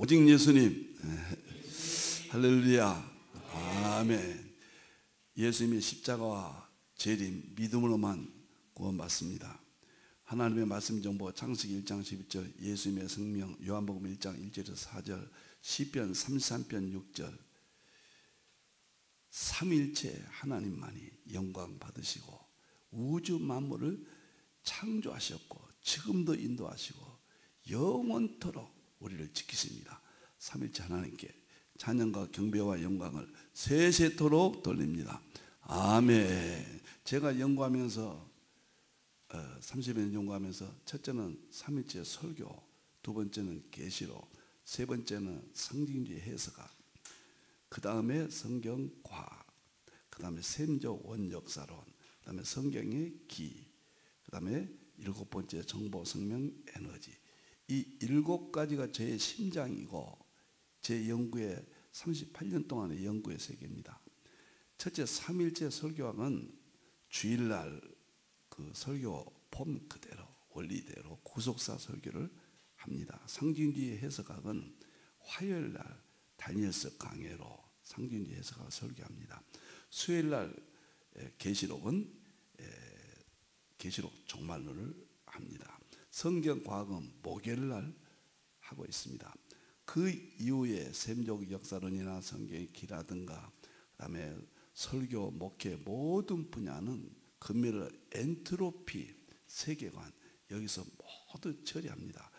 오직 예수님. 할렐루야. 아멘. 예수님의 십자가와 재림, 믿음으로만 구원받습니다. 하나님의 말씀 정보 창세기 1장 11절, 예수님의 생명 요한복음 1장 1절에서 4절, 시편 33편 6절. 삼일체 하나님만이 영광 받으시고 우주 만물을 창조하셨고 지금도 인도하시고 영원토록 우리를 지키십니다. 삼일체 하나님께 찬양과 경배와 영광을 세세토록 돌립니다. 아멘. 제가 연구하면서 30여 년 연구하면서 첫째는 삼일체 설교, 두 번째는 계시록, 세 번째는 성경주의 해석학, 그 다음에 성경 과학, 그 다음에 셈적 원역사론, 그 다음에 성경의 기, 그 다음에 일곱 번째 정보 생명 에너지. 이 일곱 가지가 제 심장이고 제 연구의 38년 동안의 연구의 세계입니다. 첫째, 삼일체 설교학은 주일날 그 설교 폼 그대로 원리대로 구속사 설교를 합니다. 상징주의 해석학은 화요일날 다니엘서 강해로 상징주의 해석학을 설교합니다. 수요일날 계시록은 계시록 종말론을 합니다. 성경과학은 목요일날 하고 있습니다. 그 이후에 셈적 역사론이나 성경의 기라든가 그 다음에 설교, 목회 모든 분야는 금요일 엔트로피 세계관 여기서 모두 처리합니다.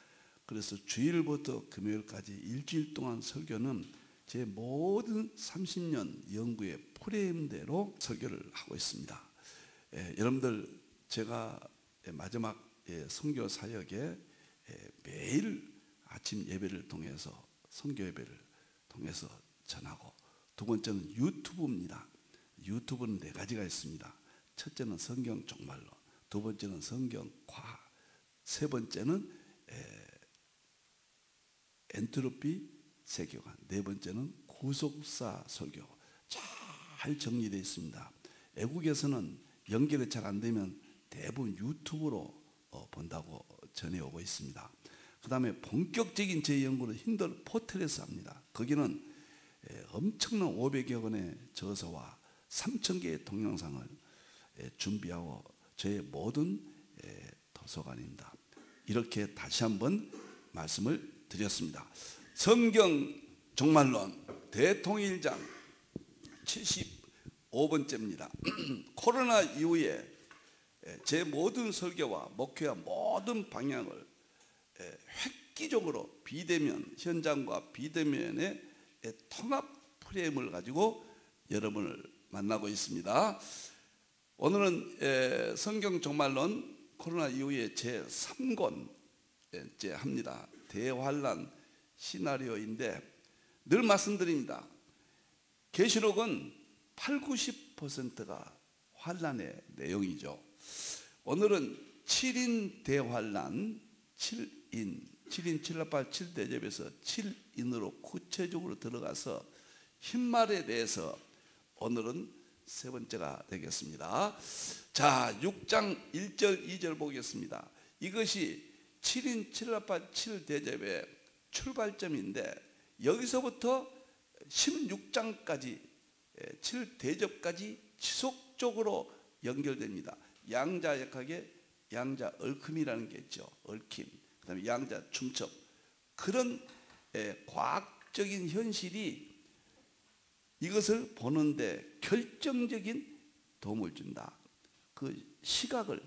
그래서 주일부터 금요일까지 일주일 동안 설교는 제 모든 30년 연구의 프레임대로 설교를 하고 있습니다. 여러분들 제가 마지막 선교 사역에 매일 아침 예배를 통해서 선교 예배를 통해서 전하고, 두 번째는 유튜브입니다. 유튜브는 네 가지가 있습니다. 첫째는 성경 종말론, 두 번째는 성경 과학, 세 번째는 엔트로피 세계관, 네 번째는 구속사 설교. 잘 정리되어 있습니다. 외국에서는 연결이 잘 안 되면 대부분 유튜브로 본다고 전해오고 있습니다. 그 다음에 본격적인 제 연구는 힌들 포털에서 합니다. 거기는 엄청난 500여 권의 저서와 3,000개의 동영상을 준비하고 저의 모든 도서관입니다. 이렇게 다시 한번 말씀을 드렸습니다. 성경 종말론 대통일장 75번째입니다. 코로나 이후에 제 모든 설교와 목회와 모든 방향을 획기적으로 비대면 현장과 비대면의 통합 프레임을 가지고 여러분을 만나고 있습니다. 오늘은 성경 종말론 코로나 이후에 제 3권째 합니다. 대환란 시나리오인데 늘 말씀드립니다. 계시록은 80~90%가 환란의 내용이죠. 오늘은 7인 대환란, 7인 718 7대접에서 7인으로 구체적으로 들어가서 흰말에 대해서 오늘은 세 번째가 되겠습니다. 자, 6장 1절 2절 보겠습니다. 이것이 7인 718 7대접의 출발점인데 여기서부터 16장까지 7대접까지 지속적으로 연결됩니다. 양자역학의 양자 얽힘이라는 게 있죠. 얽힘, 그 다음에 양자 중첩, 그런 과학적인 현실이 이것을 보는데 결정적인 도움을 준다. 그 시각을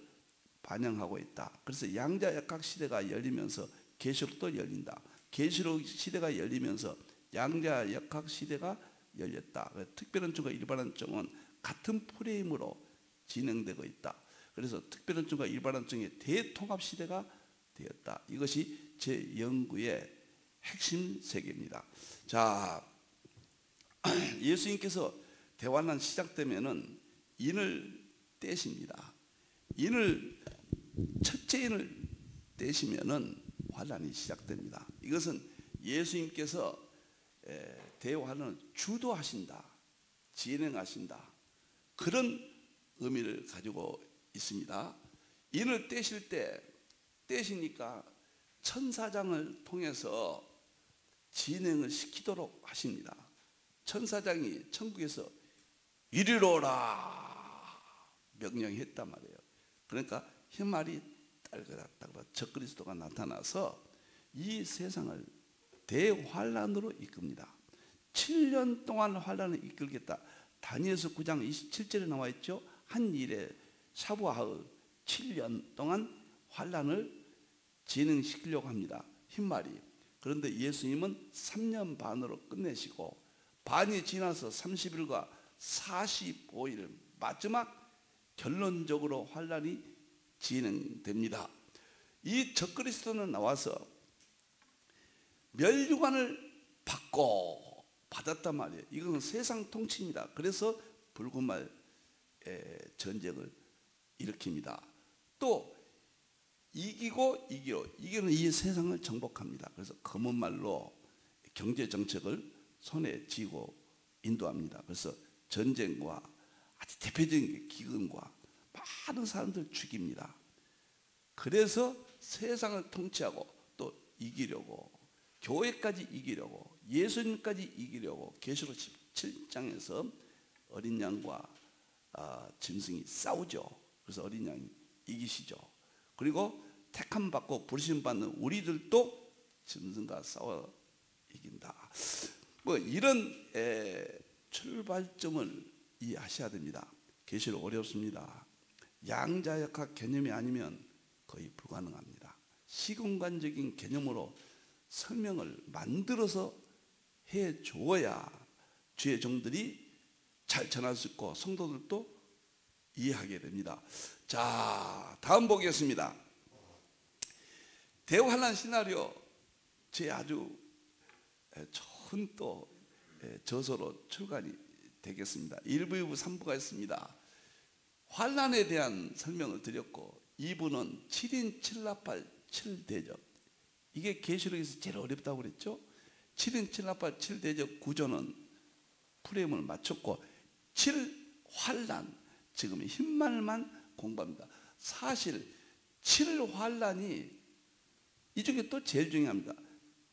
반영하고 있다. 그래서 양자역학 시대가 열리면서 계시록도 열린다. 계시록 시대가 열리면서 양자역학 시대가 열렸다. 특별한증과 일반한증은 같은 프레임으로 진행되고 있다. 그래서 특별한증과 일반한증의 대통합 시대가 되었다. 이것이 제 연구의 핵심 세계입니다. 자, 예수님께서 대환란 시작되면은 인을 떼십니다. 첫째 인을 떼시면은 환란이 시작됩니다. 이것은 예수님께서 대환란을 주도하신다, 진행하신다, 그런 의미를 가지고 있습니다. 인을 떼실 때 떼시니까 천사장을 통해서 진행을 시키도록 하십니다. 천사장이 천국에서 이리로 오라 명령했단 말이에요. 그러니까 흰말이 딸그락딸그락 적그리스도가 나타나서 이 세상을 대환란으로 이끕니다. 7년 동안 환란을 이끌겠다. 다니엘서 9장 27절에 나와 있죠. 한 일에 샤부하의 7년 동안 환란을 진행시키려고 합니다. 흰말이. 그런데 예수님은 3년 반으로 끝내시고 반이 지나서 30일과 45일 마지막 결론적으로 환란이 진행됩니다. 이 적그리스도는 나와서 멸류관을 받았단 말이에요. 이건 세상 통치입니다. 그래서 붉은 말 전쟁을 일으킵니다. 또 이기는 이 세상을 정복합니다. 그래서 검은 말로 경제 정책을 손에 쥐고 인도합니다. 그래서 전쟁과 아주 대표적인 기근과 많은 사람들 죽입니다. 그래서 세상을 통치하고 또 이기려고, 교회까지 이기려고, 예수님까지 이기려고 계시록 17장에서 어린 양과 짐승이 싸우죠. 그래서 어린 양이 이기시죠. 그리고 택함 받고 부르심 받는 우리들도 짐승과 싸워 이긴다. 뭐 이런 출발점을 이해하셔야 됩니다. 계시록 어렵습니다. 양자역학 개념이 아니면 거의 불가능합니다. 시공간적인 개념으로 설명을 만들어서 해 주어야 주의 종들이 잘 전할 수 있고 성도들도 이해하게 됩니다. 자, 다음 보겠습니다. 대환란 시나리오, 제 아주 좋은 또 저서로 출간이 되겠습니다. 1부, 2부, 3부가 있습니다. 환란에 대한 설명을 드렸고 2부는 7인 7나팔 7대접, 이게 계시록에서 제일 어렵다고 그랬죠. 7인 7나팔 7대접 구조는 프레임을 맞췄고 7환란, 지금 흰말만 공부합니다. 사실 7환란이 이 중에 또 제일 중요합니다.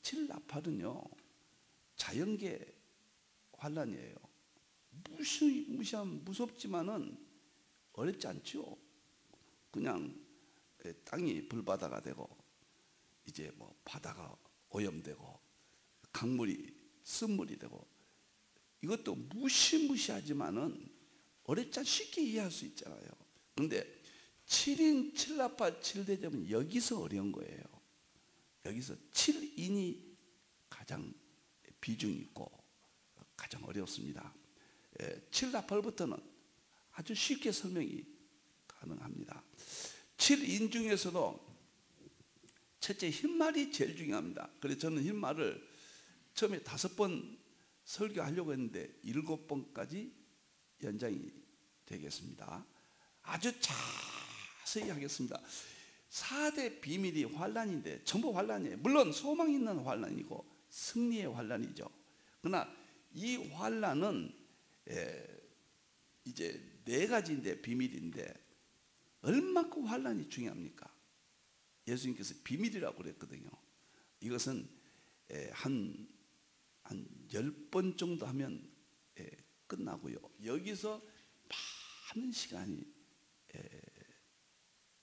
7나팔은요 자연계 환란이에요. 무시하면 무섭지만은 어렵지 않죠. 그냥 땅이 불바다가 되고 이제 뭐 바다가 오염되고 강물이 쓴물이 되고, 이것도 무시하지만은 어렵지 않 쉽게 이해할 수 있잖아요. 그런데 7인 7나팔 7대접은 여기서 어려운 거예요. 여기서 7인이 가장 비중이 있고 가장 어렵습니다. 7나팔부터는 아주 쉽게 설명이 가능합니다. 7인 중에서도 첫째 흰말이 제일 중요합니다. 그래서 저는 흰말을 처음에 5번 설교하려고 했는데 7번까지 연장이 되겠습니다. 아주 자세히 하겠습니다. 4대 비밀이 환란인데 전부 환란이에요. 물론 소망 있는 환란이고 승리의 환란이죠. 그러나 이 환란은 이제 4가지인데 비밀인데 얼마큼 환란이 중요합니까? 예수님께서 비밀이라고 그랬거든요. 이것은 한 10번 정도 하면 끝나고요. 여기서 많은 시간이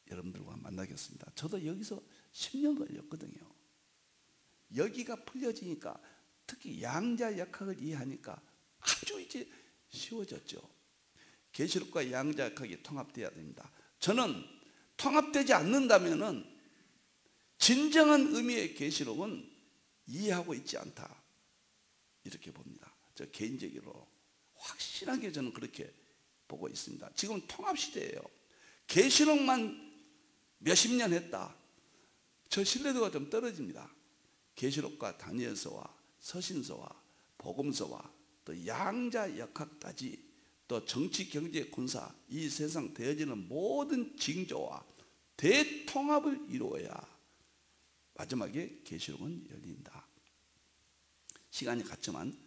여러분들과 만나겠습니다. 저도 여기서 10년 걸렸거든요. 여기가 풀려지니까, 특히 양자역학을 이해하니까 아주 이제 쉬워졌죠. 계시록과 양자역학이 통합돼야 됩니다. 저는 통합되지 않는다면은 진정한 의미의 계시록은 이해하고 있지 않다, 이렇게 봅니다. 저 개인적으로 확실하게 저는 그렇게 보고 있습니다. 지금 통합 시대예요. 계시록만 몇십 년 했다, 저 신뢰도가 좀 떨어집니다. 계시록과 다니엘서와 서신서와 복음서와 또 양자역학까지, 또 정치, 경제, 군사, 이 세상 되어지는 모든 징조와 대통합을 이루어야 마지막에 계시록은 열린다. 시간이 갔지만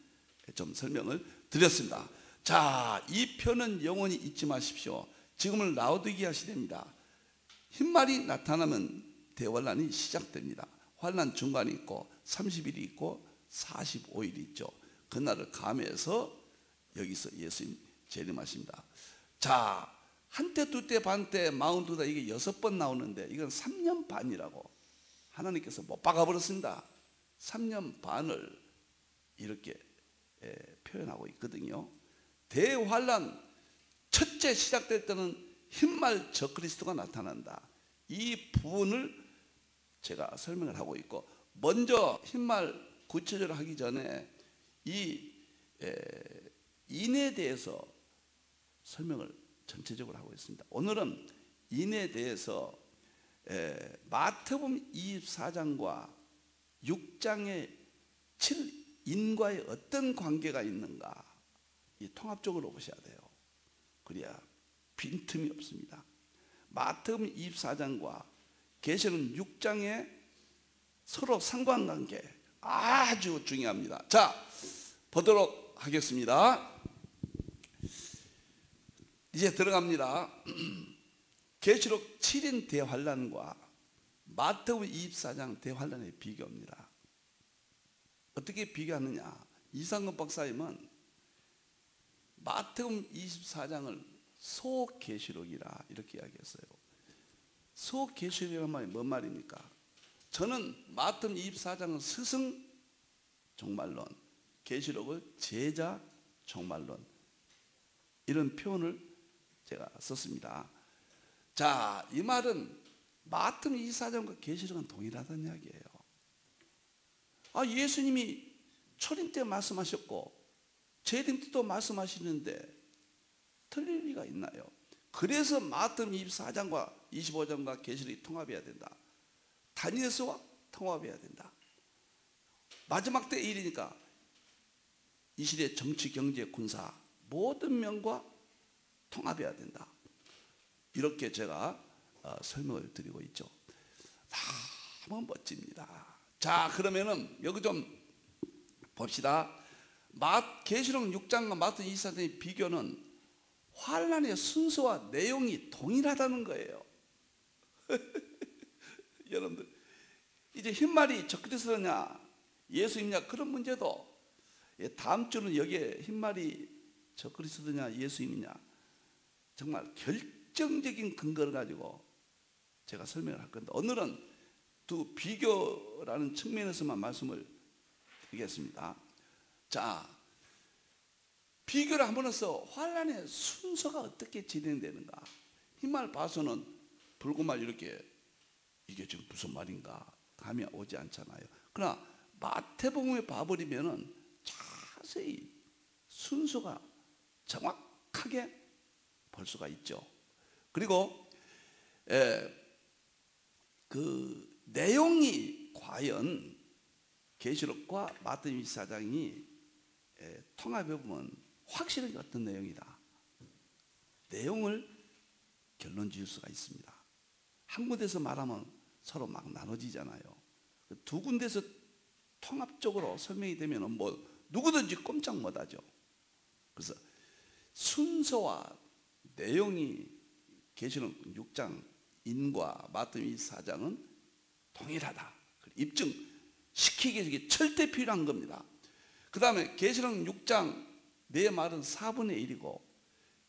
좀 설명을 드렸습니다. 자, 이 표는 영원히 잊지 마십시오. 지금은 라오디게아 시대입니다. 흰말이 나타나면 대환란이 시작됩니다. 환란 중간이 있고 30일이 있고 45일 있죠. 그날을 감해서 여기서 예수님 재림하십니다. 자, 한때 두때 반때 42다 이게 6번 나오는데 이건 3년 반이라고 하나님께서 못 박아버렸습니다. 3년 반을 이렇게 표현하고 있거든요. 대환란 첫째 시작될 때는 흰말 적그리스도가 나타난다. 이 부분을 제가 설명을 하고 있고, 먼저 흰말 구체적으로 하기 전에 이 인에 대해서 설명을 전체적으로 하고 있습니다. 오늘은 인에 대해서 마태복음 24장과 6장의 7인과의 어떤 관계가 있는가, 이 통합적으로 보셔야 돼요. 그래야 빈틈이 없습니다. 마태복음 24장과 계시록 6장의 서로 상관관계 아주 중요합니다. 자, 보도록 하겠습니다. 이제 들어갑니다. 계시록 7인 대환란과 마태복음 24장 대환란의 비교입니다. 어떻게 비교하느냐? 이상근 박사님은 마태복음 24장을 소계시록이라 이렇게 이야기했어요. 소계시록이란 말이 뭔 말입니까? 저는 마태복음 24장은 스승 종말론, 계시록을 제자 종말론, 이런 표현을 제가 썼습니다. 자, 이 말은 마태복음 24장과 계시록은 동일하다는 이야기예요. 예수님이 초림 때 말씀하셨고 재림 때도 말씀하시는데 틀릴 리가 있나요? 그래서 마태복음 24장과 25장과 계시록이 통합해야 된다. 다니엘서와 통합해야 된다. 마지막 때 일이니까 이 시대의 정치, 경제, 군사 모든 면과 통합해야 된다. 이렇게 제가 설명을 드리고 있죠. 너무 멋집니다. 자, 그러면은 여기 좀 봅시다. 계시록 6장과 마태복음 24장의 비교는 환란의 순서와 내용이 동일하다는 거예요. 여러분들, 이제 흰말이 적그리스도냐 예수님이냐 그런 문제도 다음 주는 여기에 흰말이 적그리스도냐 예수님이냐 정말 결정적인 근거를 가지고 제가 설명을 할 건데, 오늘은 두 비교라는 측면에서만 말씀을 드리겠습니다. 자, 비교를 함으로써 환란의 순서가 어떻게 진행되는가. 흰말 봐서는 붉은말 이렇게 이게 지금 무슨 말인가 감이 오지 않잖아요. 그러나 마태복음에 봐버리면은 자세히 순서가 정확하게 볼 수가 있죠. 그리고 그 내용이 과연 계시록과 마태복음 24장이 통합해 보면 확실하게 어떤 내용이다. 내용을 결론 지을 수가 있습니다. 한 군데서 말하면 서로 막 나눠지잖아요. 두 군데서 통합적으로 설명이 되면 뭐 누구든지 꼼짝 못하죠. 그래서 순서와 내용이 계시록 6장 인과 마태복음 24장은 동일하다. 입증시키기 위해 절대 필요한 겁니다. 그 다음에 계시록 6장 내 말은 4분의 1이고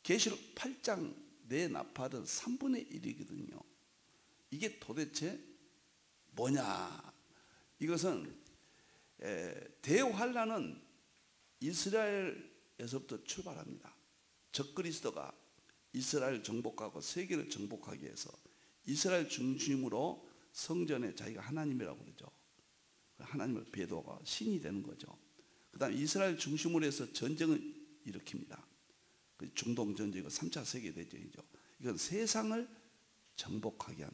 계시록 8장 내 나팔은 3분의 1이거든요. 이게 도대체 뭐냐? 이것은 대환란은 이스라엘에서부터 출발합니다. 적그리스도가 이스라엘 정복하고 세계를 정복하기 위해서 이스라엘 중심으로 성전에 자기가 하나님이라고 그러죠. 하나님을 배도하고 신이 되는 거죠. 그 다음에 이스라엘 중심으로 해서 전쟁을 일으킵니다. 중동 전쟁이고 3차 세계대전이죠. 이건 세상을 정복하게 한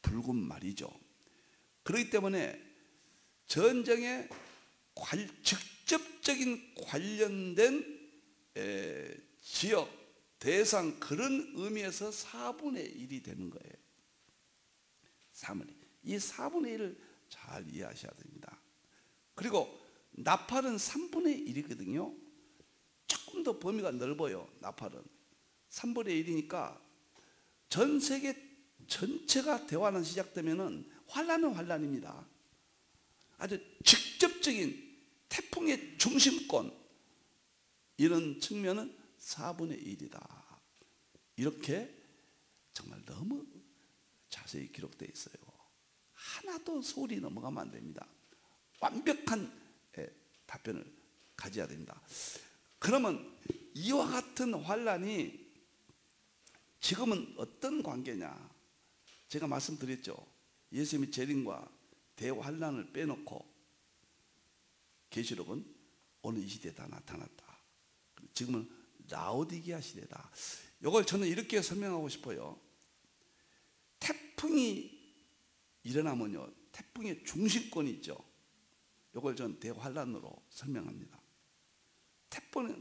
붉은 말이죠. 그렇기 때문에 전쟁에 직접적인 관련된 지역, 대상 그런 의미에서 4분의 1이 되는 거예요. 3분의 1. 이 4분의 1을 잘 이해하셔야 됩니다. 그리고 나팔은 3분의 1이거든요. 조금 더 범위가 넓어요. 나팔은 3분의 1이니까 전 세계 전체가 대환란 시작되면은 환란은 환란입니다. 아주 직접적인 태풍의 중심권, 이런 측면은 4분의 1이다. 이렇게 정말 너무 자세히 기록되어 있어요. 하나도 소홀히 넘어가면 안 됩니다. 완벽한 답변을 가져야 됩니다. 그러면 이와 같은 환란이 지금은 어떤 관계냐? 제가 말씀드렸죠. 예수님의 재림과 대환란을 빼놓고 계시록은 오늘 이 시대에 다 나타났다. 지금은 라오디게아 시대다. 이걸 저는 이렇게 설명하고 싶어요. 태풍이 일어나면요, 태풍의 중심권이 있죠. 이걸 전 대환란으로 설명합니다.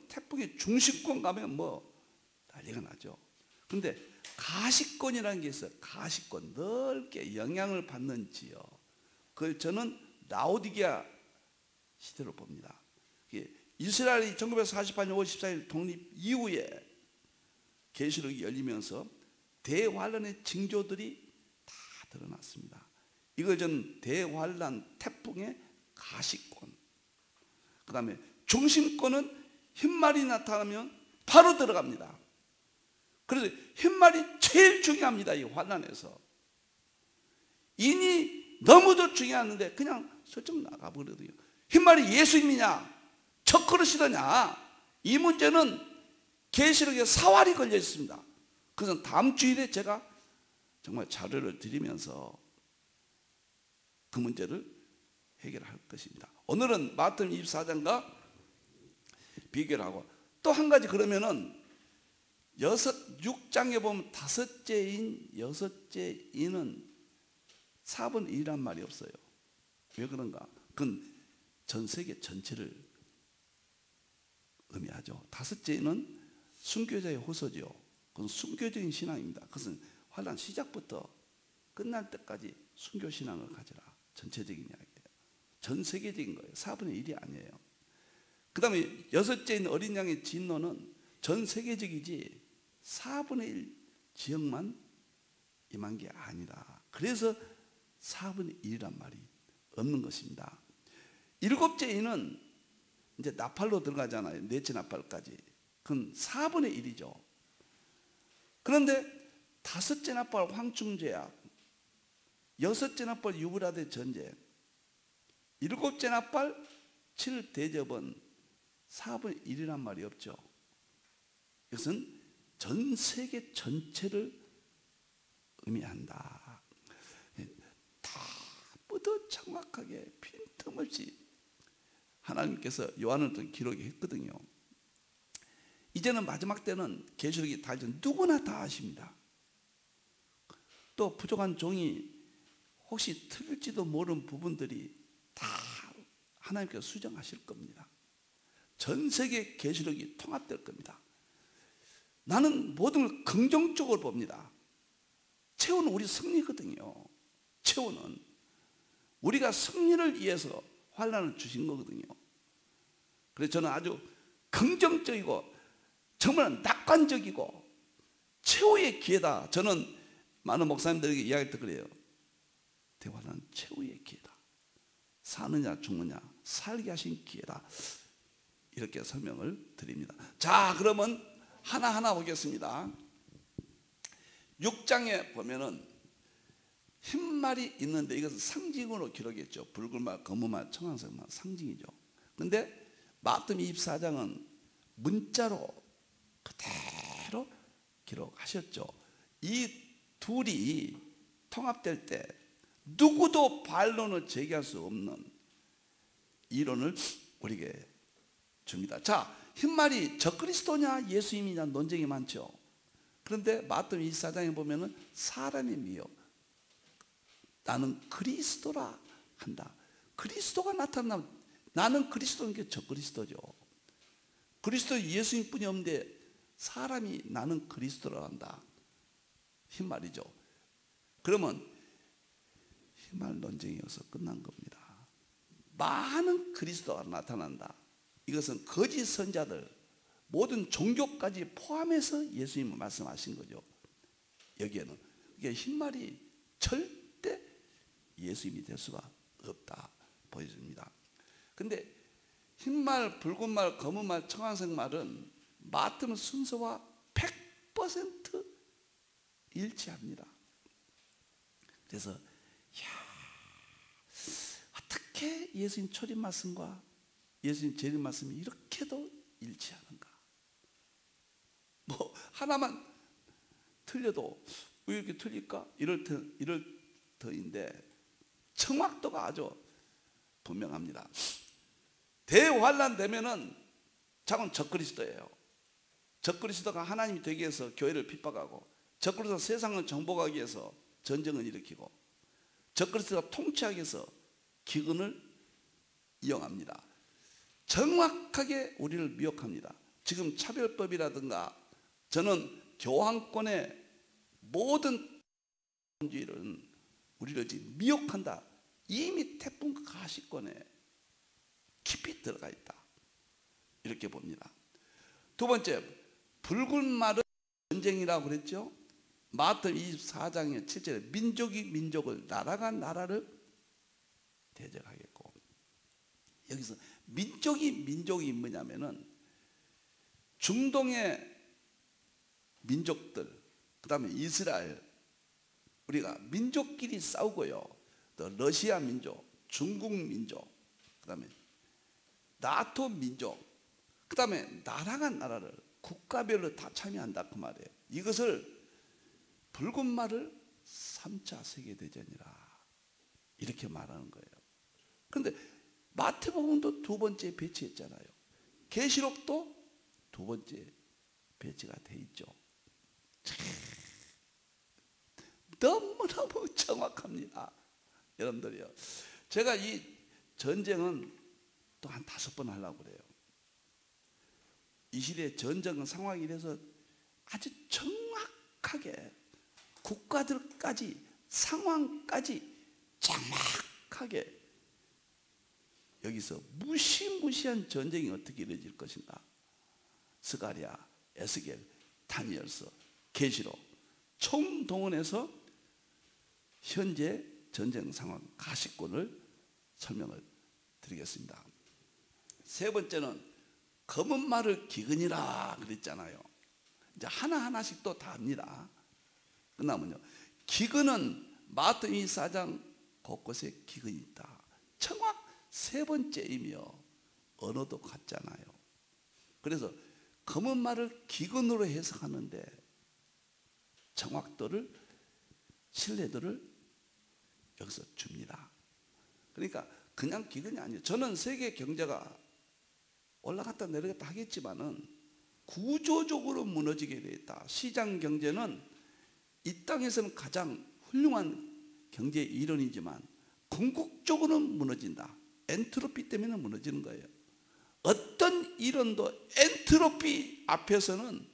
태풍의 중심권 가면 뭐 난리가 나죠. 그런데 가시권이라는 게 있어요. 가시권, 넓게 영향을 받는 지역. 그걸 저는 라오디게아 시대로 봅니다. 이스라엘이 1948년 5월 14일 독립 이후에 계시록이 열리면서 대환란의 징조들이 다 드러났습니다. 이걸 저는 대환란 태풍의 가시권, 그 다음에 중심권은 흰말이 나타나면 바로 들어갑니다. 그래서 흰말이 제일 중요합니다. 이 환란에서 인이 너무도 중요한데 그냥 슬쩍 나가버리거든요. 흰말이 예수님이냐 첫그릇이더냐, 이 문제는 계시록에 사활이 걸려 있습니다. 그래서 다음 주일에 제가 정말 자료를 드리면서 그 문제를 해결할 것입니다. 오늘은 마태복음 24장과 비교를 하고, 또 한 가지, 그러면은 6장에 보면 여섯째 인은 4분의 1이란 말이 없어요. 왜 그런가? 그건 전 세계 전체를 의미하죠. 다섯째 인은 순교자의 호소죠. 그건 순교적인 신앙입니다. 그것은 환란 시작부터 끝날 때까지 순교 신앙을 가져라. 전체적인 이야기예요. 전 세계적인 거예요. 4분의 1이 아니에요. 그 다음에 여섯째 인 어린 양의 진노는 전 세계적이지 4분의 1 지역만 임한 게 아니라, 그래서 4분의 1이란 말이 없는 것입니다. 일곱째 인은 이제 나팔로 들어가잖아요. 넷째 나팔까지. 그건 4분의 1이죠. 그런데 다섯째 나팔 황충제약, 여섯째 나팔 유브라데 전쟁, 일곱째 나팔 7대접은 4분의 1이란 말이 없죠. 이것은 전 세계 전체를 의미한다. 다 모두 정확하게 빈틈없이 하나님께서 요한을 통해 기록이 했거든요. 이제는 마지막 때는 계시록이 다 누구나 다 아십니다. 또 부족한 종이 혹시 틀릴지도 모르는 부분들이 다 하나님께서 수정하실 겁니다. 전 세계 계시록이 통합될 겁니다. 나는 모든 걸 긍정적으로 봅니다. 최후는 우리 승리거든요. 최후는 우리가 승리를 위해서 환난을 주신 거거든요. 그래서 저는 아주 긍정적이고 정말 낙관적이고 최후의 기회다. 저는 많은 목사님들에게 이야기할 때 그래요. 대환란은 최후의 기회다. 사느냐 죽느냐 살게 하신 기회다. 이렇게 설명을 드립니다. 자, 그러면 하나하나 보겠습니다. 6장에 보면은 흰말이 있는데 이것은 상징으로 기록했죠. 붉은 말, 검은 말, 청황색만 상징이죠. 그런데 마태복음 24장은 문자로 그대로 기록하셨죠. 이 둘이 통합될 때 누구도 반론을 제기할 수 없는 이론을 우리에게 줍니다. 자, 흰말이 적그리스도냐 예수님이냐 논쟁이 많죠. 그런데 마태복음 24장에 보면은 사람이 미어 나는 그리스도라 한다. 그리스도가 나타나면 나는 그리스도인 게 적그리스도죠. 그리스도 예수님뿐이 없는데 사람이 나는 그리스도라 한다. 흰말이죠. 그러면 흰말 논쟁이어서 끝난 겁니다. 많은 그리스도가 나타난다. 이것은 거짓 선자들, 모든 종교까지 포함해서 예수님은 말씀하신 거죠. 여기에는 이게 흰말이 절대 예수님이 될 수가 없다 보여집니다. 근데 흰말, 붉은말, 검은말, 청황색말은 맡은 순서와 100% 일치합니다. 그래서 어떻게 예수님 초림 말씀과 예수님 재림 말씀이 이렇게도 일치하는가? 뭐 하나만 틀려도 왜 이렇게 틀릴까? 이럴 터인데 정확도가 아주 분명합니다. 대환란 되면은 자군 적그리스도예요. 적그리스도가 하나님이 되기 위해서 교회를 핍박하고, 적그리스도가 세상을 정복하기 위해서 전쟁을 일으키고, 적그리스도가 통치하기 위해서 기근을 이용합니다. 정확하게 우리를 미혹합니다. 지금 차별법이라든가, 저는 교황권의 모든 주의는 우리를 지금 미혹한다. 이미 태풍 가시권에 깊이 들어가 있다, 이렇게 봅니다. 두 번째, 붉은 말은 전쟁이라고 그랬죠. 마태 24장의 7절에 민족이 민족을, 나라가 나라를 대적하겠고, 여기서 민족이 뭐냐면은 중동의 민족들, 그 다음에 이스라엘, 우리가 민족끼리 싸우고요, 또 러시아 민족, 중국 민족, 그 다음에 나토 민족, 그 다음에 나라가 나라를 국가별로 다 참여한다, 그 말이에요. 이것을 붉은 말을 3차 세계대전이라 이렇게 말하는 거예요. 그런데 마태복음도 두 번째 배치했잖아요. 계시록도 두 번째 배치가 돼 있죠. 너무너무 정확합니다, 여러분들이요. 제가 이 전쟁은 또 한 5번 하려고 그래요. 이 시대의 전쟁 상황이 이래서 아주 정확하게 국가들까지, 상황까지 정확하게 여기서 무시무시한 전쟁이 어떻게 이루어질 것인가, 스가랴, 에스겔, 다니엘서, 계시록 총동원해서 현재 전쟁 상황 가시권을 설명을 드리겠습니다. 세 번째는 검은 말을 기근이라 그랬잖아요. 이제 하나하나씩 또 다 합니다. 끝나면요, 기근은 마태 24장 곳곳에 기근이 있다. 정확 세 번째이며 언어도 같잖아요. 그래서 검은 말을 기근으로 해석하는데 정확도를, 신뢰도를 여기서 줍니다. 그러니까 그냥 기근이 아니에요. 저는 세계 경제가 올라갔다 내려갔다 하겠지만은 구조적으로 무너지게 되어 있다. 시장 경제는 이 땅에서는 가장 훌륭한 경제 이론이지만 궁극적으로는 무너진다. 엔트로피 때문에 무너지는 거예요. 어떤 이론도 엔트로피 앞에서는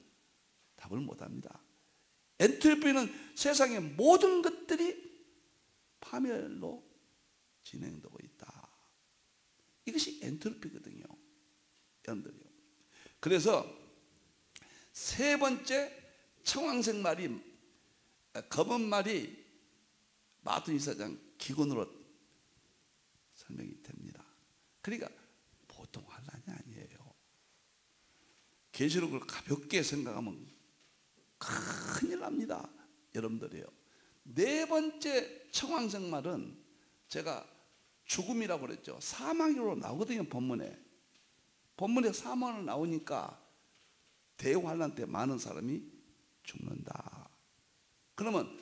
답을 못합니다. 엔트로피는 세상의 모든 것들이 파멸로 진행되고 있다. 이것이 엔트로피거든요, 여러분들이요. 그래서 세 번째 청황색 말이, 검은 말이 마태 24장 기근으로 설명이 됩니다. 그러니까 보통 환란이 아니에요. 계시록을 가볍게 생각하면 큰일 납니다, 여러분들이요. 네 번째 청황색 말은 제가 죽음이라고 그랬죠. 사망으로 나오거든요, 본문에. 본문에 사망으로 나오니까 대환란 때 많은 사람이 죽는다. 그러면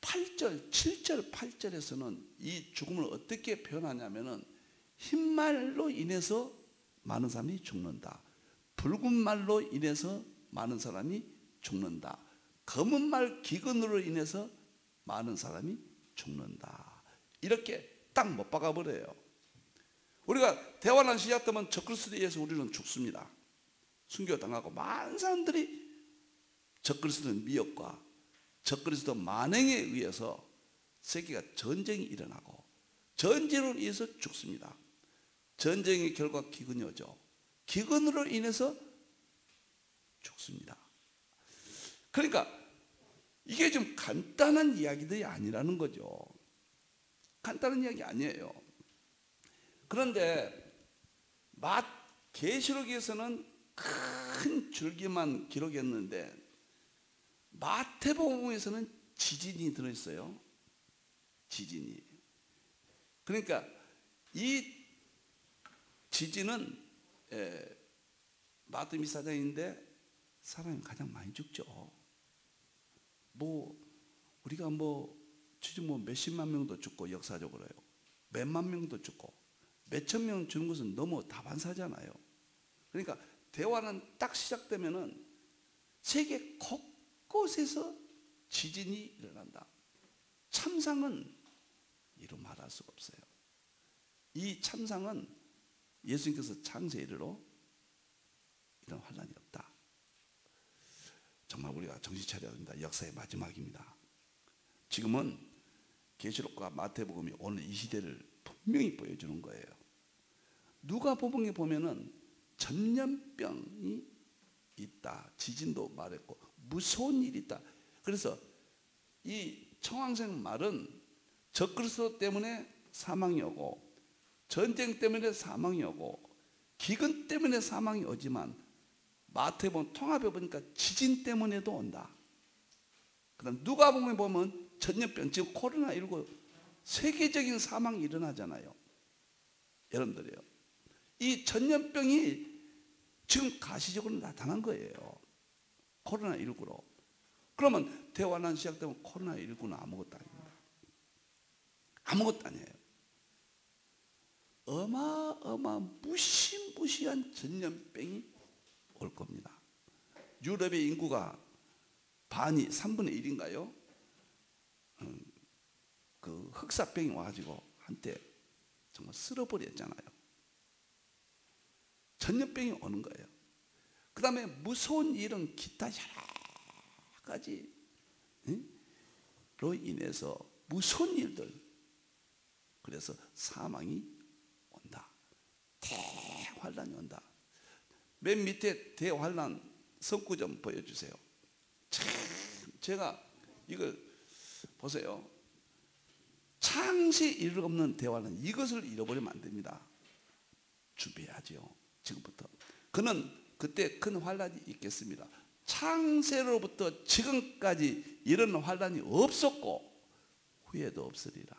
8절, 7절, 8절에서는 이 죽음을 어떻게 표현하냐면은 흰말로 인해서 많은 사람이 죽는다. 붉은 말로 인해서 많은 사람이 죽는다. 검은 말 기근으로 인해서 많은 사람이 죽는다. 이렇게 딱 못 박아버려요. 우리가 대환란 시작되면 적그리스도에 의해서 우리는 죽습니다. 순교당하고 많은 사람들이 적그리스도 미혹과 적그리스도 만행에 의해서 세계가 전쟁이 일어나고 전쟁으로 인해서 죽습니다. 전쟁의 결과 기근이 오죠. 기근으로 인해서 죽습니다. 그러니까 이게 좀 간단한 이야기들이 아니라는 거죠. 간단한 이야기 아니에요. 그런데 계시록에서는 큰 줄기만 기록했는데 마태복음에서는 지진이 들어있어요. 지진이. 그러니까 이 지진은 마태복음 24장인데 사람이 가장 많이 죽죠. 우리가 지금 몇십만 명도 죽고 역사적으로요. 몇만 명도 죽고 몇천 명 죽는 것은 너무 다반사잖아요. 그러니까 대화는 딱 시작되면은 세계 곳곳에서 지진이 일어난다. 참상은 이루 말할 수가 없어요. 이 참상은 예수님께서 창세 이르로 이런 환란이 없다. 정말 우리가 정신 차려야 됩니다. 역사의 마지막입니다. 지금은 계시록과 마태복음이 오늘 이 시대를 분명히 보여주는 거예요. 누가복음에 보면은 전염병이 있다. 지진도 말했고 무서운 일이 있다. 그래서 이 청황생 말은 적그리스도 때문에 사망이 오고 전쟁 때문에 사망이 오고 기근 때문에 사망이 오지만 마태복음 통합해 보니까 지진 때문에도 온다. 그다음 누가복음에 보면 전염병, 지금 코로나19 세계적인 사망이 일어나잖아요. 여러분들이요. 이 전염병이 지금 가시적으로 나타난 거예요. 코로나19로. 그러면 대환란 시작되면 코로나19는 아무것도 아닙니다. 아무것도 아니에요. 어마어마한 무시무시한 전염병이 올 겁니다. 유럽의 인구가 반이 3분의 1인가요? 그 흑사병이 와가지고 한때 정말 쓸어버렸잖아요. 전염병이 오는 거예요. 그 다음에 무서운 일은 기타 여러 가지로 인해서 무서운 일들, 그래서 사망이 온다. 대환란이 온다. 맨 밑에 대환란 성구 좀 보여주세요. 참 제가 이걸 보세요. 창세 이를 없는 대환란, 이것을 잃어버리면 안 됩니다. 준비해야죠. 지금부터. 그는 그때 큰 환란이 있겠습니다. 창세로부터 지금까지 이런 환란이 없었고 후에도 없으리라.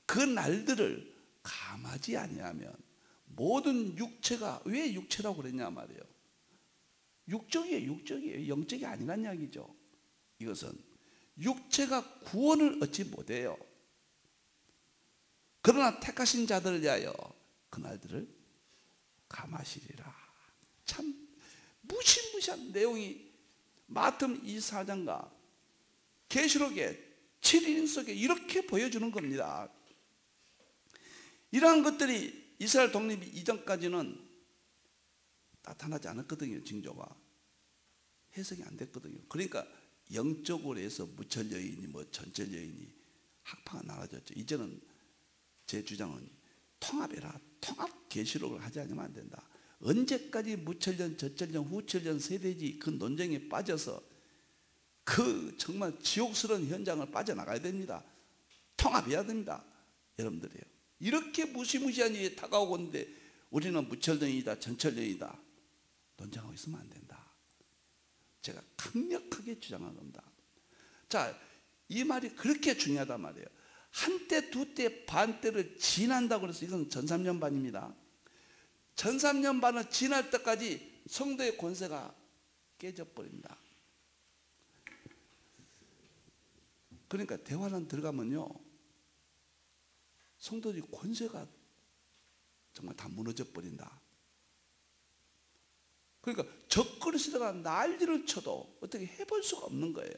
그 날들을 감하지 아니하면 모든 육체가, 왜 육체라고 그랬냐 말이에요. 육적이에요. 영적이 아니란 이야기죠. 이것은 육체가 구원을 얻지 못해요. 그러나 택하신 자들을 위하여 그 날들을 감하시리라. 참 무시무시한 내용이 마태복음 24장과 계시록의 7인 속에 이렇게 보여주는 겁니다. 이러한 것들이 이스라엘 독립 이전까지는 나타나지 않았거든요. 징조가 해석이 안 됐거든요. 그러니까 영적으로 해서 무천여인이 전천여인이 학파가 나눠졌죠. 이제는 제 주장은 통합해라. 통합 계시록을 하지 않으면 안 된다. 언제까지 무천년, 저천년, 후천년 세대지 그 논쟁에 빠져서 그 정말 지옥스러운 현장을 빠져나가야 됩니다. 통합해야 됩니다. 여러분들이요. 이렇게 무시무시한 일이 다가오고 있는데 우리는 무천년이다, 전천년이다 논쟁하고 있으면 안 된다. 제가 강력하게 주장한 겁니다. 자, 이 말이 그렇게 중요하단 말이에요. 한때, 두때, 반때를 지난다고 해서 이건 전삼년반입니다. 전삼년반을 지날 때까지 성도의 권세가 깨져버립니다. 그러니까 대환란 들어가면요, 성도들이 권세가 정말 다 무너져 버린다. 그러니까 적그리스도가 난리를 쳐도 어떻게 해볼 수가 없는 거예요.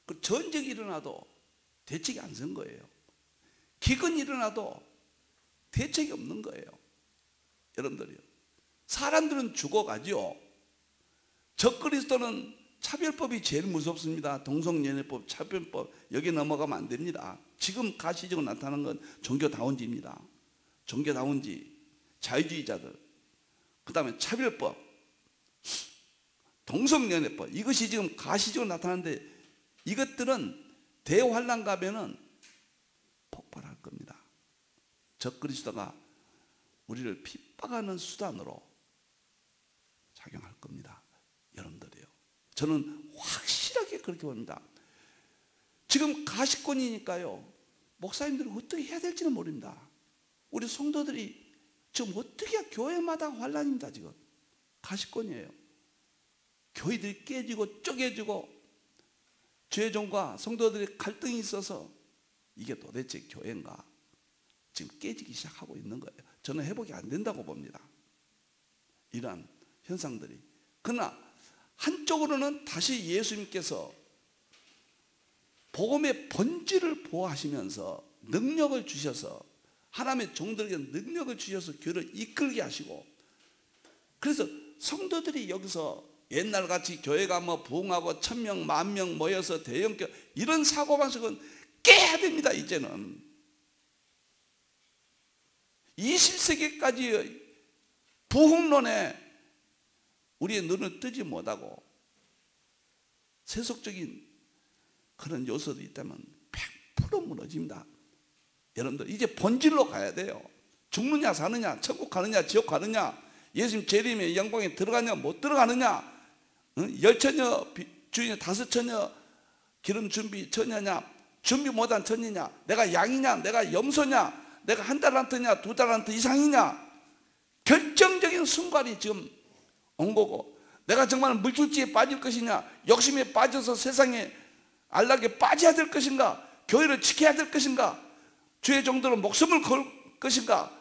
그 전쟁이 일어나도 대책이 안 선 거예요. 기근이 일어나도 대책이 없는 거예요. 여러분들이요. 사람들은 죽어가죠. 적그리스도는 차별법이 제일 무섭습니다. 동성연애법, 차별법, 여기 넘어가면 안 됩니다. 지금 가시적으로 나타나는 건 종교다운지입니다. 종교다운지, 자유주의자들, 그 다음에 차별법, 동성연애법, 이것이 지금 가시적으로 나타나는데 이것들은 대환란 가면은 폭발할 겁니다. 적그리스도가 우리를 핍박하는 수단으로 작용할 겁니다. 여러분들이요. 저는 확실하게 그렇게 봅니다. 지금 가시권이니까요. 목사님들은 어떻게 해야 될지는 모릅니다. 우리 성도들이 지금 어떻게 교회마다 환란입니다. 지금 가시권이에요. 교회들이 깨지고 쪼개지고 죄종과 성도들의 갈등이 있어서 이게 도대체 교회인가? 지금 깨지기 시작하고 있는 거예요. 저는 회복이 안 된다고 봅니다. 이러한 현상들이. 그러나 한쪽으로는 다시 예수님께서 복음의 본질을 보호하시면서 능력을 주셔서 하나님의 종들에게 능력을 주셔서 교회를 이끌게 하시고, 그래서 성도들이 여기서 옛날같이 교회가 뭐 부흥하고 1000명, 10,000명 모여서 대형교 이런 사고방식은 깨야 됩니다. 이제는 20세기까지 부흥론에 우리의 눈을 뜨지 못하고 세속적인 그런 요소도 있다면 100% 무너집니다. 여러분들 이제 본질로 가야 돼요. 죽느냐 사느냐, 천국 가느냐 지옥 가느냐, 예수님 재림의 영광에 들어가냐 못 들어가느냐, 열처녀 주인의 5처녀 기름 준비 처녀냐, 준비 못한 처녀냐, 내가 양이냐 내가 염소냐, 내가 1달란트냐 2달란트 이상이냐, 결정적인 순간이 지금 온 거고, 내가 정말 물줄기에 빠질 것이냐, 욕심에 빠져서 세상에 안락에 빠져야 될 것인가, 교회를 지켜야 될 것인가, 주의 종들은 목숨을 걸 것인가,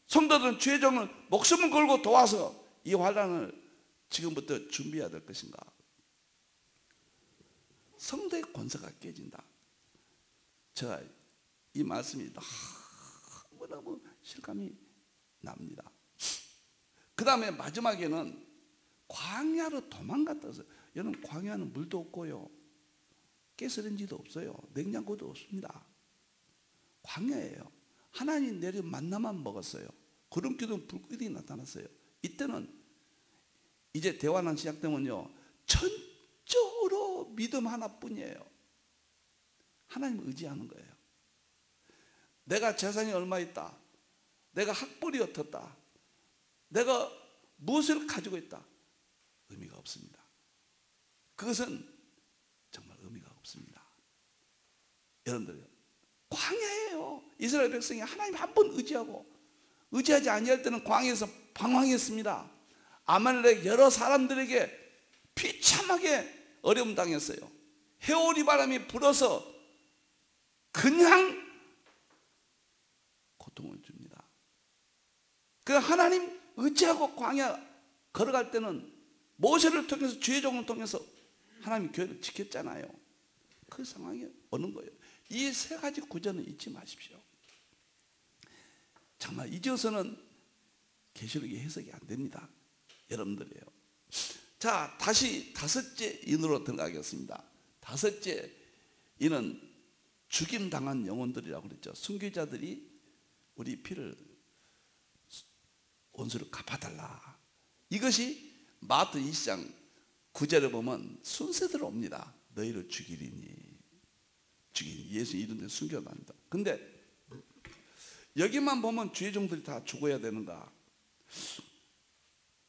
성도들은 주의 종을 목숨을 걸고 도와서 이 환난을 지금부터 준비해야 될 것인가. 성도의 권세가 깨진다. 제가 이 말씀이 너무너무 실감이 납니다. 그 다음에 마지막에는 광야로 도망갔다. 여러분 광야는 물도 없고요, 가스레인지도 없어요, 냉장고도 없습니다. 광야예요. 하나님 내린 만나만 먹었어요. 구름기둥 불빛이 나타났어요. 이때는 이제 대환란 시작되면요 전적으로 믿음 하나뿐이에요. 하나님을 의지하는 거예요. 내가 재산이 얼마 있다, 내가 학벌이 어떻다, 내가 무엇을 가지고 있다, 의미가 없습니다. 그것은 정말 의미가 없습니다. 여러분들 광야예요. 이스라엘 백성이 하나님 한 번 의지하고, 의지하지 아니할 때는 광야에서 방황했습니다. 아말렉 여러 사람들에게 비참하게 어려움 당했어요. 해오리 바람이 불어서 그냥 고통을 줍니다. 그 하나님 의지하고 광야 걸어갈 때는 모세를 통해서 주의 종을 통해서 하나님 교회를 지켰잖아요. 그 상황이 오는 거예요. 이 세 가지 구절은 잊지 마십시오. 정말 잊어서는 계시록이 해석이 안 됩니다. 여러분들이에요. 자, 다시 5째 인으로 들어가겠습니다. 5째 인은 죽임당한 영혼들이라고 그랬죠. 순교자들이 우리 피를, 원수를 갚아달라. 이것이 마태 20장 9절에 보면 순서대로 옵니다. 너희를 죽이리니. 예수 이름에 순교한다. 근데 여기만 보면 주의 종들이 다 죽어야 되는가,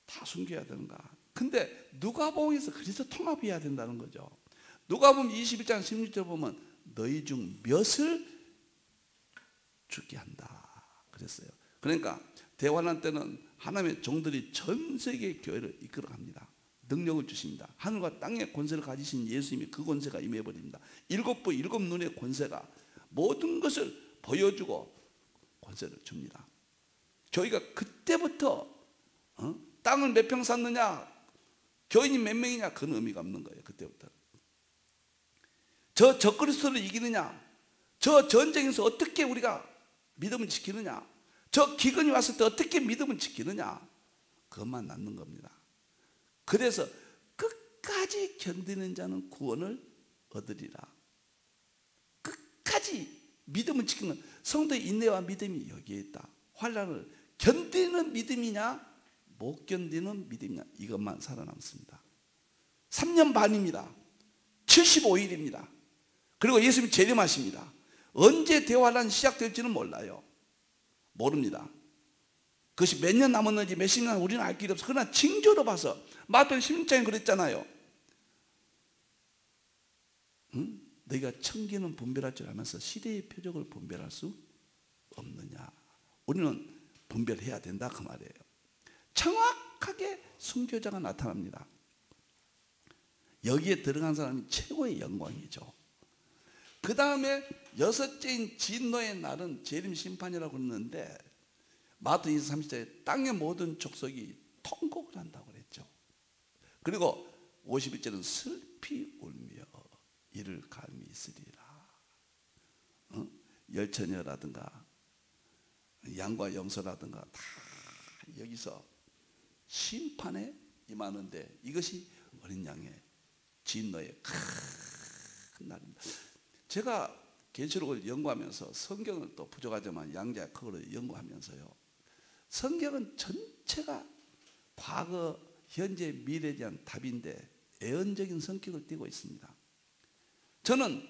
다 숨겨야 되는가. 근데 누가복음에서 그리스도 통합해야 된다는 거죠. 누가복음 21장 16절 보면 너희 중 몇을 죽게 한다 그랬어요. 그러니까 대환란 때는 하나님의 종들이 전 세계 교회를 이끌어갑니다. 능력을 주십니다. 하늘과 땅의 권세를 가지신 예수님이 그 권세가 임해버립니다. 7부 7눈의 권세가 모든 것을 보여주고 권세를 줍니다. 저희가 그때부터 땅을 몇 평 샀느냐, 교인이 몇 명이냐, 그런 의미가 없는 거예요. 그때부터 저 적그리스도를 이기느냐, 저 전쟁에서 어떻게 우리가 믿음을 지키느냐, 저 기근이 왔을 때 어떻게 믿음을 지키느냐, 그것만 남는 겁니다. 그래서 끝까지 견디는 자는 구원을 얻으리라. 끝까지 믿음을 지키는 성도의 인내와 믿음이 여기에 있다. 환난을 견디는 믿음이냐 못 견디는 믿음이냐, 이것만 살아남습니다. 3년 반입니다. 75일입니다. 그리고 예수님이 재림하십니다. 언제 대환란이 시작될지는 몰라요. 모릅니다. 그것이 몇 년 남았는지 몇십 년 우리는 알 길이 없어. 그러나 징조로 봐서 마태복음 16장에 그랬잖아요. 응? 너희가 청기는 분별할 줄 알면서 시대의 표적을 분별할 수 없느냐. 우리는 분별해야 된다 그 말이에요. 정확하게 순교자가 나타납니다. 여기에 들어간 사람이 최고의 영광이죠. 그 다음에 여섯째인 진노의 날은 재림 심판이라고 그러는데 마태복음 30장에 땅의 모든 족속이 통곡을 한다고 그랬죠. 그리고 51절은 슬피 울며 이를 감히 있으리라. 열처녀라든가 양과 염소라든가 다 여기서 심판에 임하는데 이것이 어린 양의 진노의 큰 날입니다. 제가 계시록을 연구하면서 성경은 또 부족하지만 양자 크고를 연구하면서요, 성경은 전체가 과거, 현재, 미래에 대한 답인데 애언적인 성격을 띠고 있습니다. 저는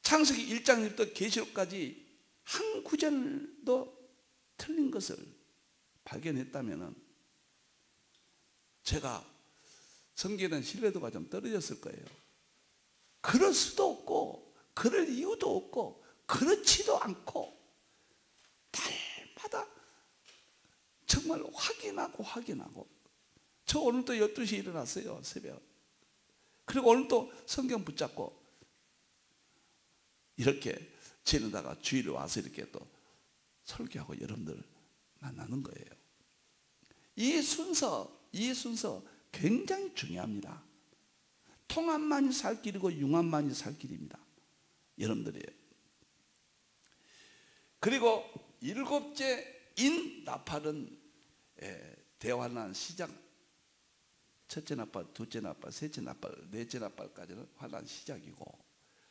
창세기 1장부터 계시록까지 한 구절도 틀린 것을 발견했다면 제가 성경에 대한 신뢰도가 좀 떨어졌을 거예요. 그럴 수도 없고 그럴 이유도 없고 그렇지도 않고 달마다 정말 확인하고 저 오늘도 12시에 일어났어요. 새벽. 그리고 오늘 또 성경 붙잡고 이렇게 지내다가 주일에 와서 이렇게 또 설교하고 여러분들 만나는 거예요. 이 순서 굉장히 중요합니다. 통합만이 살 길이고 융합만이 살 길입니다. 여러분들이에요. 그리고 일곱째 인 나팔은 대환란 시작, 첫째 나팔, 둘째 나팔, 셋째 나팔, 넷째 나팔까지는 환란 시작이고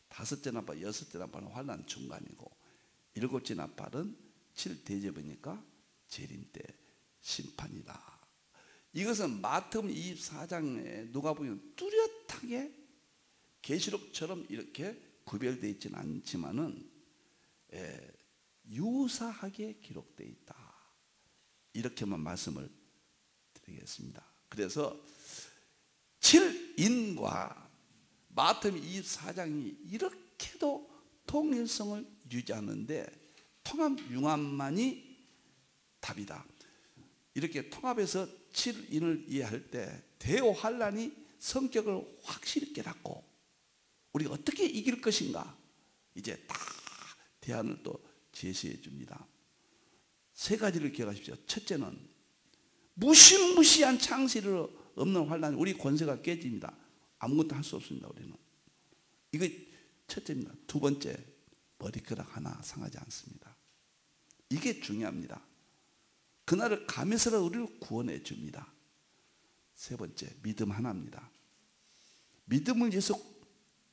다섯째 나팔, 여섯째 나팔은 환란 중간이고 일곱째 나팔은 7대접이니까 재림 때 심판이다. 이것은 마태복음 24장에 누가복음에 뚜렷하게 계시록처럼 이렇게 구별되어 있지는 않지만은 유사하게 기록되어 있다. 이렇게만 말씀을 드리겠습니다. 그래서 7인과 마태복음 24장이 이렇게도 통일성을 유지하는데 통합 융합만이 답이다. 이렇게 통합해서 7인을 이해할 때 대환란이 성격을 확실히 깨닫고 우리가 어떻게 이길 것인가 이제 다 대안을 또 제시해 줍니다. 세 가지를 기억하십시오. 첫째는 무시무시한 창세를 없는 환란이 우리 권세가 깨집니다. 아무것도 할 수 없습니다. 우리는 이거 첫째입니다. 두 번째, 머리카락 하나 상하지 않습니다. 이게 중요합니다. 그날을 감해서라 우리를 구원해 줍니다. 세 번째, 믿음 하나입니다. 믿음을 위해서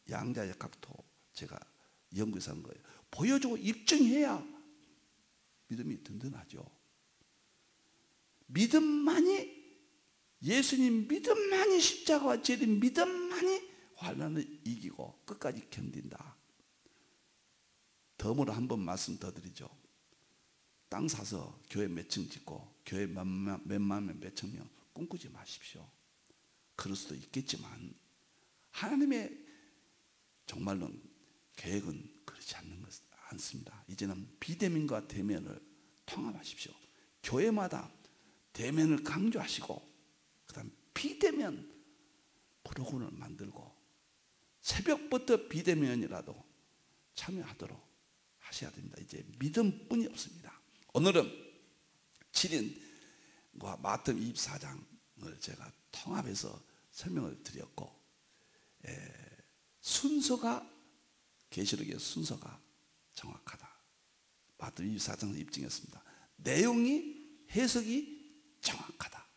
양자의 각도 제가 연구해서 한 거예요. 보여주고 입증해야 믿음이 든든하죠. 믿음만이, 예수님 믿음만이 십자가와 재림 믿음만이 환난을 이기고 끝까지 견딘다. 덤으로 한 번 말씀 더 드리죠. 땅 사서 교회 몇 층 짓고 교회 몇만 명, 몇천 명 꿈꾸지 마십시오. 그럴 수도 있겠지만 하나님의 정말로는 계획은 그렇지 않습니다. 이제는 비대면과 대면을 통합하십시오. 교회마다 대면을 강조하시고 그 다음 비대면 프로그램을 만들고 새벽부터 비대면이라도 참여하도록 하셔야 됩니다. 이제 믿음뿐이 없습니다. 오늘은 7인과 마태복음 24장을 제가 통합해서 설명을 드렸고 순서가 계시록의 순서가 정확하다. 마태복음 24장에서 입증했습니다. 내용이 해석이 정확하다.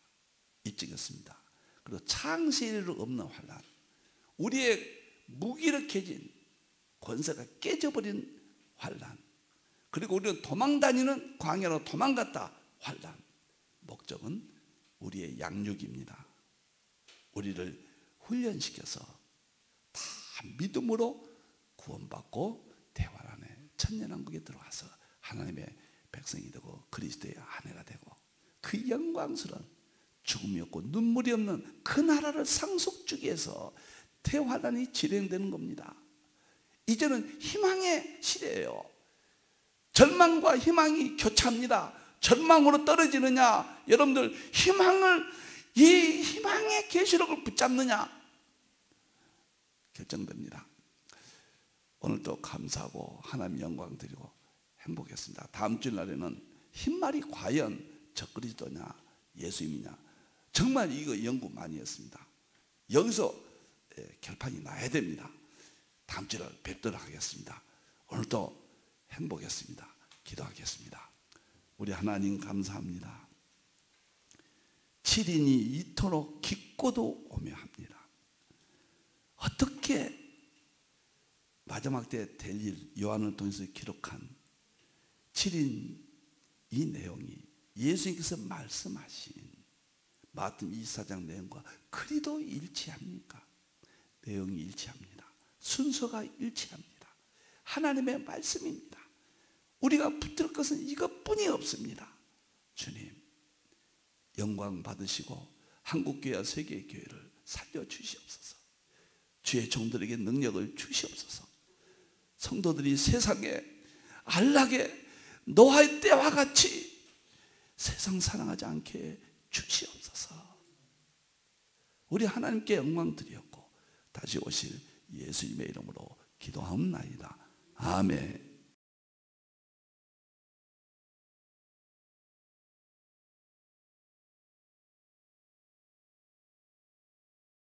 입증했습니다. 그리고 창세일을 없는 환란, 우리의 무기력해진 권세가 깨져버린 환란, 그리고 우리는 도망다니는 광야로 도망갔다 환란. 목적은 우리의 양육입니다. 우리를 훈련시켜서 다 믿음으로 구원받고 대환란의 천년왕국에 들어와서 하나님의 백성이 되고 그리스도의 아내가 되고 그 영광스러운 죽음이 없고 눈물이 없는 그 나라를 상속주기 위해서 대환란이 진행되는 겁니다. 이제는 희망의 시대예요. 절망과 희망이 교차합니다. 절망으로 떨어지느냐, 여러분들 이 희망의 계시록을 붙잡느냐 결정됩니다. 오늘도 감사하고 하나님 영광 드리고 행복했습니다. 다음 주날에는 흰말이 과연 저 그리스도냐 예수님이냐 정말 이거 연구 많이 했습니다. 여기서 결판이 나야 됩니다. 다음 주날 뵙도록 하겠습니다. 오늘도 행복했습니다. 기도하겠습니다. 우리 하나님 감사합니다. 7인이 이토록 깊고도 오묘합니다. 어떻게 마지막 때 될 일 요한을 통해서 기록한 7인 이 내용이 예수님께서 말씀하신 마태복음 24장 내용과 그리도 일치합니까? 내용이 일치합니다. 순서가 일치합니다. 하나님의 말씀입니다. 우리가 붙들 것은 이것뿐이 없습니다. 주님 영광 받으시고 한국교회와 세계교회를 살려주시옵소서. 주의 종들에게 능력을 주시옵소서. 성도들이 세상에 안락의 노아의 때와 같이 세상 사랑하지 않게 주시옵소서. 우리 하나님께 영광 드렸고 다시 오실 예수님의 이름으로 기도하옵나이다. 아멘.